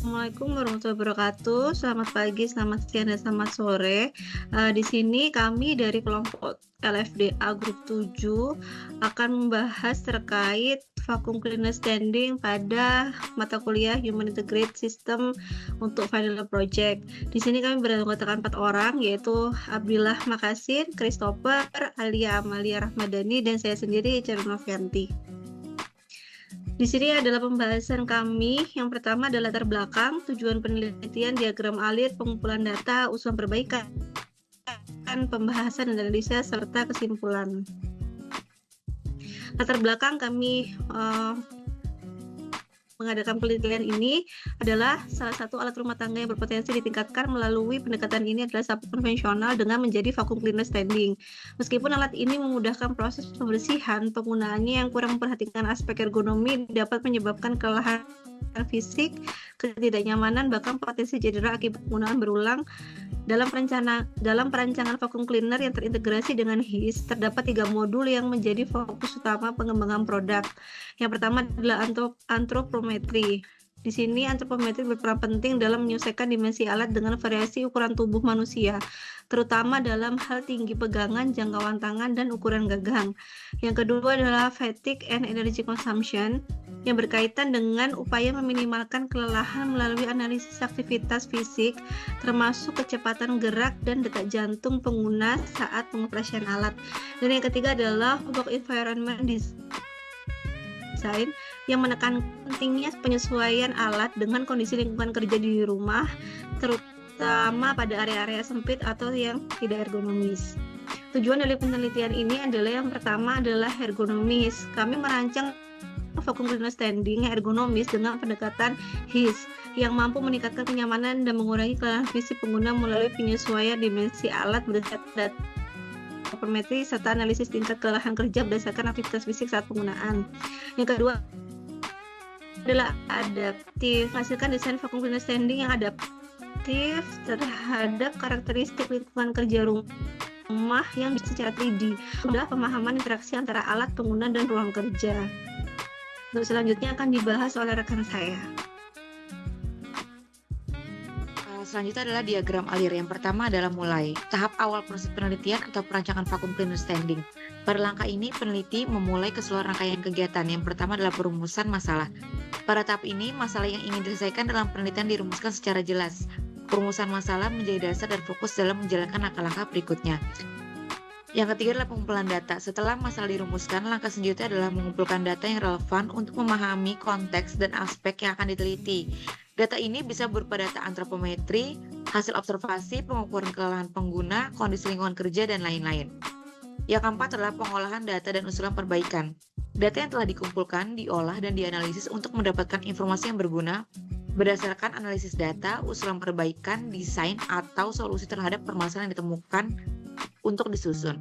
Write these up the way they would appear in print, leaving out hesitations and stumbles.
Assalamualaikum warahmatullahi wabarakatuh. Selamat pagi, selamat siang, dan selamat sore. Di sini kami dari kelompok LFDA Grup 7 akan membahas terkait vacuum cleaner standing pada mata kuliah Human Integrated System untuk final project. Di sini kami beranggotakan 4 orang, yaitu Abdillah Makasin, Christopher, Alia Amalia Rahmadani, dan saya sendiri, Cerno Novianti. Di sini adalah pembahasan kami. Yang pertama adalah latar belakang, tujuan penelitian, diagram alir, pengumpulan data, usulan perbaikan, pembahasan dan analisa, serta kesimpulan. Latar belakang kami mengadakan penelitian ini adalah salah satu alat rumah tangga yang berpotensi ditingkatkan melalui pendekatan ini adalah sapu konvensional dengan menjadi vacuum cleaner standing. Meskipun alat ini memudahkan proses pembersihan, penggunaannya yang kurang memperhatikan aspek ergonomi dapat menyebabkan kelelahan fisik, ketidaknyamanan, bahkan potensi cedera akibat penggunaan berulang. Dalam perancangan vacuum cleaner yang terintegrasi dengan HIS, terdapat 3 modul yang menjadi fokus utama pengembangan produk. Yang pertama adalah antropometri. Di sini antropometri berperan penting dalam menyelesaikan dimensi alat dengan variasi ukuran tubuh manusia, terutama dalam hal tinggi pegangan, jangkauan tangan, dan ukuran gagang. Yang kedua adalah fatigue and energy consumption, yang berkaitan dengan upaya meminimalkan kelelahan melalui analisis aktivitas fisik, termasuk kecepatan gerak dan detak jantung pengguna saat pengoperasian alat. Dan yang ketiga adalah work environment design, yang menekan pentingnya penyesuaian alat dengan kondisi lingkungan kerja di rumah, terutama pada area-area sempit atau yang tidak ergonomis. Tujuan dari penelitian ini adalah yang pertama adalah ergonomis. Kami merancang vacuum cleaner standing ergonomis dengan pendekatan HIS yang mampu meningkatkan kenyamanan dan mengurangi kelelahan fisik pengguna melalui penyesuaian dimensi alat berdasarkan data antropometri serta analisis tingkat kelelahan kerja berdasarkan aktivitas fisik saat penggunaan. Yang kedua adalah adaptif, hasilkan desain vacuum cleaner standing yang adaptif terhadap karakteristik lingkungan kerja rumah yang secara 3D, mudah pemahaman interaksi antara alat, pengguna, dan ruang kerja. Untuk selanjutnya akan dibahas oleh rekan saya. Selanjutnya adalah diagram alir. Yang pertama adalah mulai. Tahap awal proses penelitian atau perancangan vacuum cleaner standing. Pada langkah ini, peneliti memulai keseluruhan rangkaian kegiatan. Yang pertama adalah perumusan masalah. Pada tahap ini, masalah yang ingin diselesaikan dalam penelitian dirumuskan secara jelas. Perumusan masalah menjadi dasar dan fokus dalam menjalankan langkah-langkah berikutnya. Yang ketiga adalah pengumpulan data. Setelah masalah dirumuskan, langkah selanjutnya adalah mengumpulkan data yang relevan untuk memahami konteks dan aspek yang akan diteliti. Data ini bisa berupa data antropometri, hasil observasi, pengukuran kelelahan pengguna, kondisi lingkungan kerja, dan lain-lain. Yang keempat adalah pengolahan data dan usulan perbaikan. Data yang telah dikumpulkan, diolah, dan dianalisis untuk mendapatkan informasi yang berguna berdasarkan analisis data, usulan perbaikan, desain, atau solusi terhadap permasalahan yang ditemukan untuk disusun.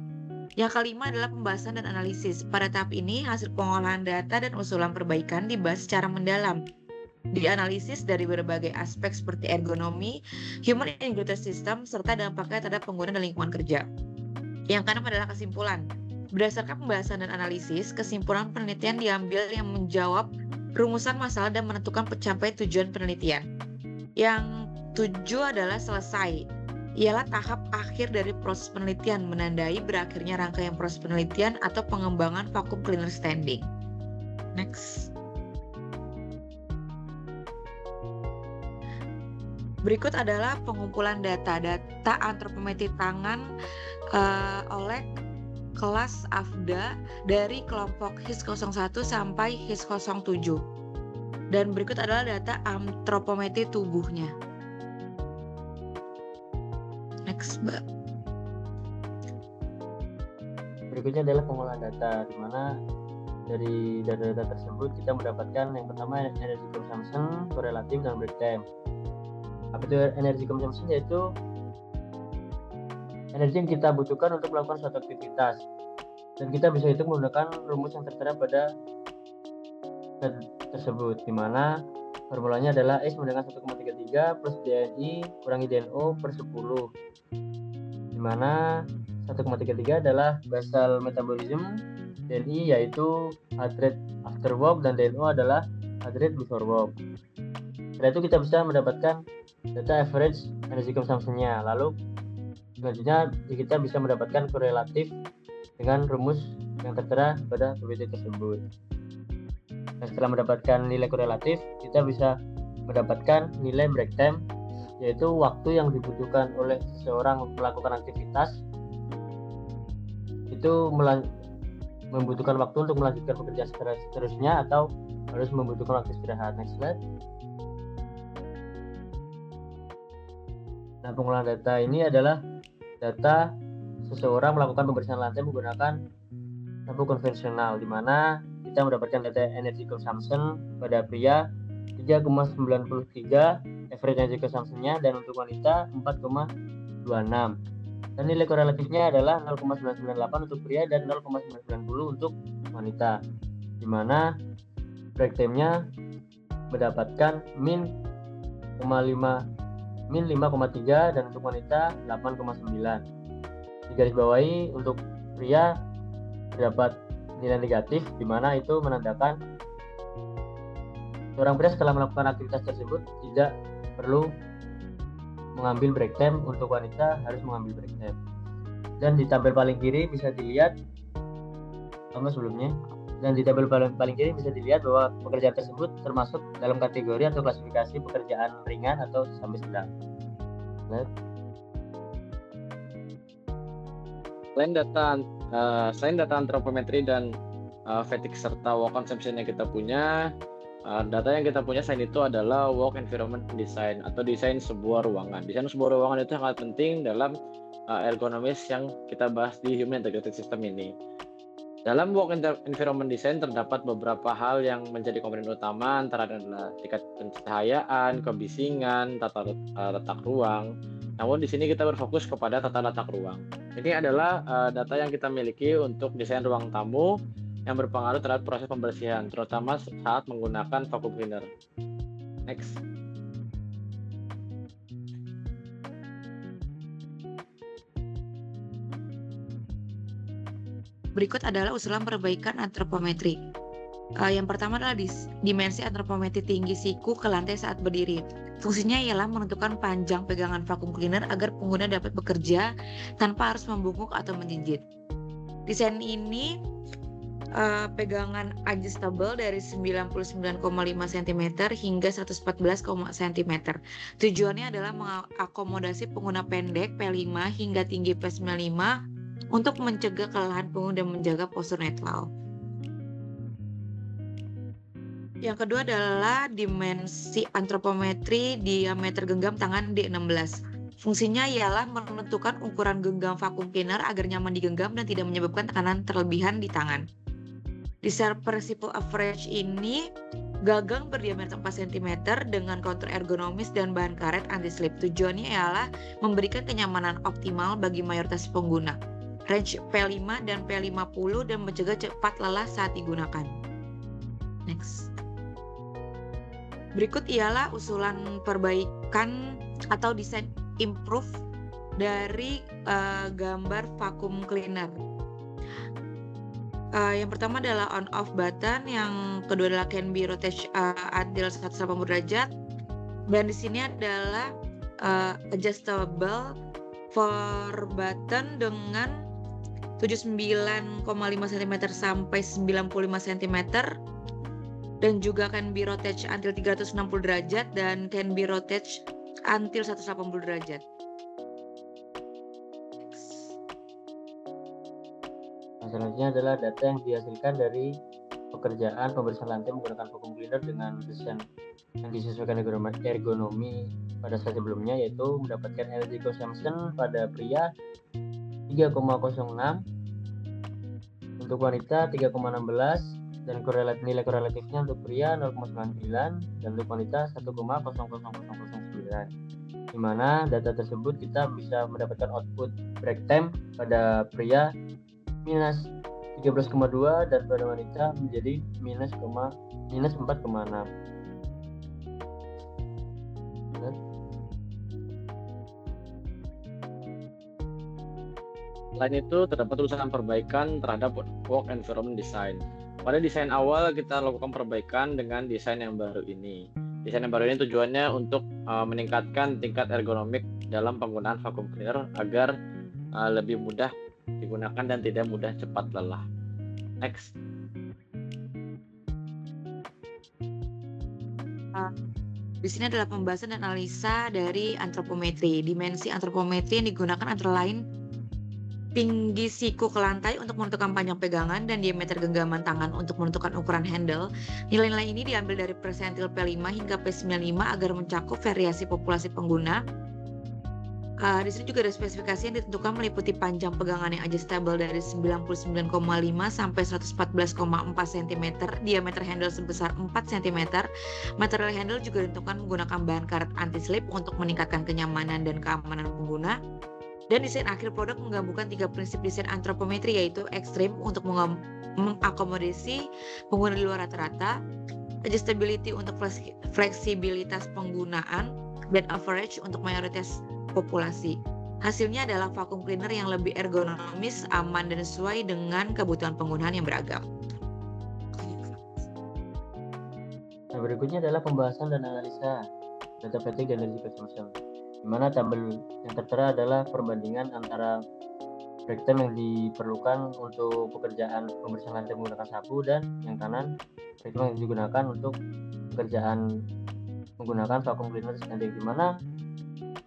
Yang kelima adalah pembahasan dan analisis. Pada tahap ini, hasil pengolahan data dan usulan perbaikan dibahas secara mendalam. Dianalisis dari berbagai aspek seperti ergonomi, human integrated system, serta dampaknya terhadap pengguna dan lingkungan kerja. Yang keenam adalah kesimpulan. Berdasarkan pembahasan dan analisis, kesimpulan penelitian diambil yang menjawab rumusan masalah dan menentukan pencapaian tujuan penelitian. Yang tujuh adalah selesai. Ialah tahap akhir dari proses penelitian, menandai berakhirnya rangkaian proses penelitian atau pengembangan vacuum cleaner standing. Next. Berikut adalah pengumpulan data antropometri tangan oleh kelas AFDA dari kelompok HIS 01 sampai HIS 07. Dan berikut adalah data antropometri tubuhnya. Next, Mbak. Berikutnya adalah pengolahan data, di mana dari data-data tersebut kita mendapatkan yang pertama energy consumption, correlative, dan break time. Apa itu energy consumption? Yaitu energi yang kita butuhkan untuk melakukan suatu aktivitas, dan kita bisa hitung menggunakan rumus yang tertera pada tersebut, di mana formulanya adalah S menggunakan 1,33 plus DNI kurangi DNO per 10, di mana 1,33 adalah basal metabolism, DNI yaitu heart rate after work, dan DNO adalah heart rate before work. Setelah itu kita bisa mendapatkan data average energy consumption-nya. Lalu selanjutnya kita bisa mendapatkan korelatif dengan rumus yang tertera pada PPT tersebut. Nah, setelah mendapatkan nilai korelatif, kita bisa mendapatkan nilai break time, yaitu waktu yang dibutuhkan oleh seseorang melakukan aktivitas itu membutuhkan waktu untuk melanjutkan pekerjaan seterusnya atau harus membutuhkan waktu istirahat. Next slide. Nah, pengolahan data ini adalah data seseorang melakukan pembersihan lantai menggunakan sapu konvensional, di mana kita mendapatkan data energy consumption pada pria 3,93 average energy consumption-nya, dan untuk wanita 4,26. Dan nilai korelatifnya adalah 0,998 untuk pria dan 0,990 untuk wanita, di mana break time-nya mendapatkan min 5,3 dan untuk wanita 8,9. Digarisbawahi untuk pria terdapat nilai negatif, di mana itu menandakan seorang pria setelah melakukan aktivitas tersebut tidak perlu mengambil break time, untuk wanita harus mengambil break time. Dan di tabel paling kiri bisa dilihat bisa dilihat bahwa pekerjaan tersebut termasuk dalam kategori atau klasifikasi pekerjaan ringan atau sampai sedang. Selain data antropometri dan fatigue serta walk consumption yang kita punya, data yang kita punya selain itu adalah walk environment design atau desain sebuah ruangan. Desain sebuah ruangan itu sangat penting dalam ergonomis yang kita bahas di Human Integrated System ini. Dalam walk environment design terdapat beberapa hal yang menjadi komponen utama, antara adalah tingkat pencahayaan, kebisingan, tata letak ruang. Namun di sini kita berfokus kepada tata letak ruang. Ini adalah data yang kita miliki untuk desain ruang tamu yang berpengaruh terhadap proses pembersihan, terutama saat menggunakan vacuum cleaner. Next. Berikut adalah usulan perbaikan antropometri. Yang pertama adalah dimensi antropometri tinggi siku ke lantai saat berdiri. Fungsinya ialah menentukan panjang pegangan vacuum cleaner agar pengguna dapat bekerja tanpa harus membungkuk atau menjinjit. Desain ini pegangan adjustable dari 99,5 cm hingga 114 cm. Tujuannya adalah mengakomodasi pengguna pendek P5 hingga tinggi P95 untuk mencegah kelelahan punggung dan menjaga postur netral. Yang kedua adalah dimensi antropometri diameter genggam tangan D16. Fungsinya ialah menentukan ukuran genggam vacuum cleaner agar nyaman digenggam dan tidak menyebabkan tekanan terlebihan di tangan. Di principle average ini, gagang berdiameter 4 cm dengan kontur ergonomis dan bahan karet anti-slip. Tujuannya ialah memberikan kenyamanan optimal bagi mayoritas pengguna. Range P5 dan P50 dan mencegah cepat lelah saat digunakan. Next. Berikut ialah usulan perbaikan atau desain improve dari gambar vacuum cleaner. Yang pertama adalah on off button, yang kedua adalah can be rotate until 180 derajat, dan di sini adalah adjustable for button dengan 79,5 cm sampai 95 cm, dan juga can be rotate until 360 derajat dan can be rotate until 180 derajat. Selanjutnya adalah data yang dihasilkan dari pekerjaan pembersihan lantai menggunakan vacuum cleaner dengan desain yang disesuaikan ergonomi pada slide sebelumnya, yaitu mendapatkan energy consumption pada pria 3,06, untuk wanita 3,16, dan nilai korelatifnya untuk pria 0,99 dan untuk wanita 1,00009, di mana data tersebut kita bisa mendapatkan output break time pada pria minus 13,2 dan pada wanita menjadi minus 4,6. Selain itu, terdapat usulan perbaikan terhadap work environment design. Pada desain awal, kita lakukan perbaikan dengan desain yang baru ini. Desain yang baru ini tujuannya untuk meningkatkan tingkat ergonomik dalam penggunaan vacuum cleaner agar lebih mudah digunakan dan tidak mudah cepat lelah. Next. Di sini adalah pembahasan dan analisa dari antropometri. Dimensi antropometri yang digunakan antara lain tinggi siku ke lantai untuk menentukan panjang pegangan dan diameter genggaman tangan untuk menentukan ukuran handle. Nilai-nilai ini diambil dari persentil P5 hingga P95 agar mencakup variasi populasi pengguna. Di sini juga ada spesifikasi yang ditentukan meliputi panjang pegangan yang adjustable dari 99,5 sampai 114,4 cm, diameter handle sebesar 4 cm. Material handle juga ditentukan menggunakan bahan karet anti-slip untuk meningkatkan kenyamanan dan keamanan pengguna. Dan desain akhir produk menggabungkan 3 prinsip desain antropometri, yaitu ekstrim untuk mengakomodasi pengguna di luar rata-rata, adjustability untuk fleksibilitas penggunaan, dan average untuk mayoritas populasi. Hasilnya adalah vacuum cleaner yang lebih ergonomis, aman, dan sesuai dengan kebutuhan penggunaan yang beragam. Nah, berikutnya adalah pembahasan dan analisa data fatigue dan energy consumption, di mana tabel yang tertera adalah perbandingan antara break time yang diperlukan untuk pekerjaan pembersihan lantai menggunakan sapu, dan yang kanan break time yang digunakan untuk pekerjaan menggunakan vacuum cleaner standing, di mana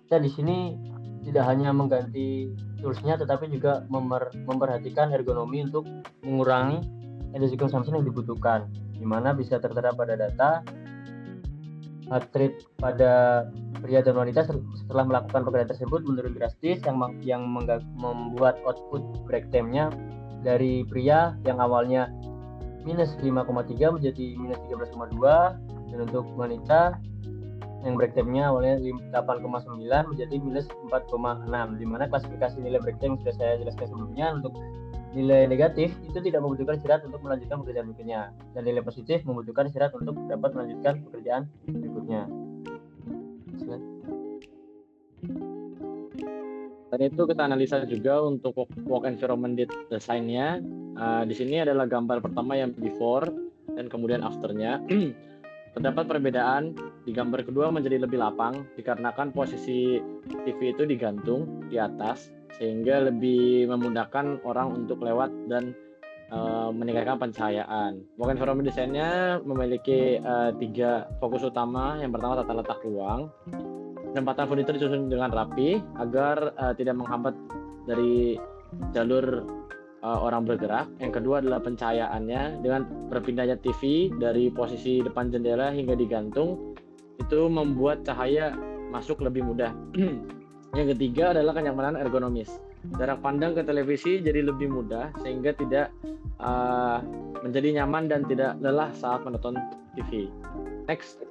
kita di sini tidak hanya mengganti toolsnya tetapi juga memperhatikan ergonomi untuk mengurangi energy consumption yang dibutuhkan, di mana bisa tertera pada data heart rate pada pria dan wanita setelah melakukan pekerjaan tersebut menurun drastis, yang membuat output break time-nya dari pria yang awalnya minus 5,3 menjadi minus 13,2, dan untuk wanita yang break time-nya awalnya 8,9 menjadi minus 4,6, di mana klasifikasi nilai break time sudah saya jelaskan sebelumnya. Untuk nilai negatif itu tidak membutuhkan istirahat untuk melanjutkan pekerjaan berikutnya, dan nilai positif membutuhkan istirahat untuk dapat melanjutkan pekerjaan berikutnya. Dan itu kita analisa juga untuk work environment design-nya. Di sini adalah gambar pertama yang before dan kemudian after-nya. Terdapat perbedaan di gambar kedua menjadi lebih lapang dikarenakan posisi TV itu digantung di atas sehingga lebih memudahkan orang untuk lewat dan meningkatkan pencahayaan. Work environment desainnya memiliki 3 fokus utama. Yang pertama tata letak ruang. Penempatan furniture disusun dengan rapi agar tidak menghambat dari jalur orang bergerak. Yang kedua adalah pencahayaannya, dengan berpindahnya TV dari posisi depan jendela hingga digantung itu membuat cahaya masuk lebih mudah. Yang ketiga adalah kenyamanan ergonomis. Jarak pandang ke televisi jadi lebih mudah sehingga tidak menjadi nyaman dan tidak lelah saat menonton TV. Next.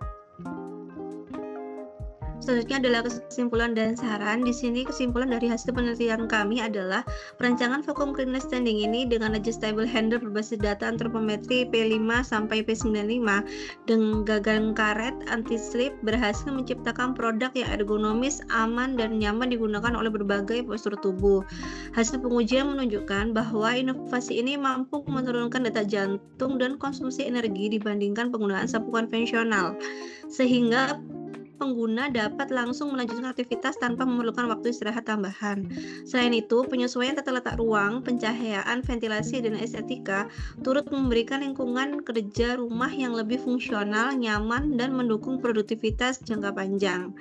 Selanjutnya adalah kesimpulan dan saran. Di sini kesimpulan dari hasil penelitian kami adalah perancangan vacuum cleaner standing ini dengan adjustable handle berbasis data antropometri P5 sampai P95 dengan gagang karet anti-slip berhasil menciptakan produk yang ergonomis, aman, dan nyaman digunakan oleh berbagai postur tubuh. Hasil pengujian menunjukkan bahwa inovasi ini mampu menurunkan detak jantung dan konsumsi energi dibandingkan penggunaan sapu konvensional, sehingga pengguna dapat langsung melanjutkan aktivitas tanpa memerlukan waktu istirahat tambahan. Selain itu, penyesuaian tata letak ruang, pencahayaan, ventilasi, dan estetika turut memberikan lingkungan kerja rumah yang lebih fungsional, nyaman, dan mendukung produktivitas jangka panjang.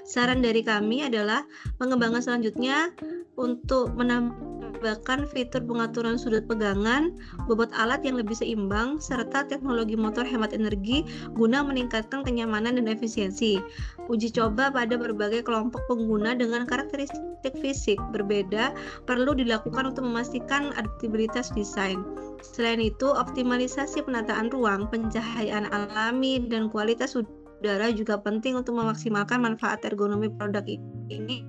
Saran dari kami adalah pengembangan selanjutnya untuk menambahkan fitur pengaturan sudut pegangan, bobot alat yang lebih seimbang, serta teknologi motor hemat energi guna meningkatkan kenyamanan dan efisiensi. Uji coba pada berbagai kelompok pengguna dengan karakteristik fisik berbeda perlu dilakukan untuk memastikan adaptabilitas desain. Selain itu, optimalisasi penataan ruang, pencahayaan alami, dan kualitas udara juga penting untuk memaksimalkan manfaat ergonomi produk ini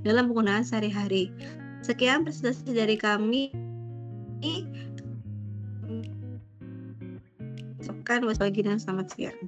dalam penggunaan sehari-hari. Sekian presentasi dari kami. Ucapkan wassalamualaikum dan selamat siang.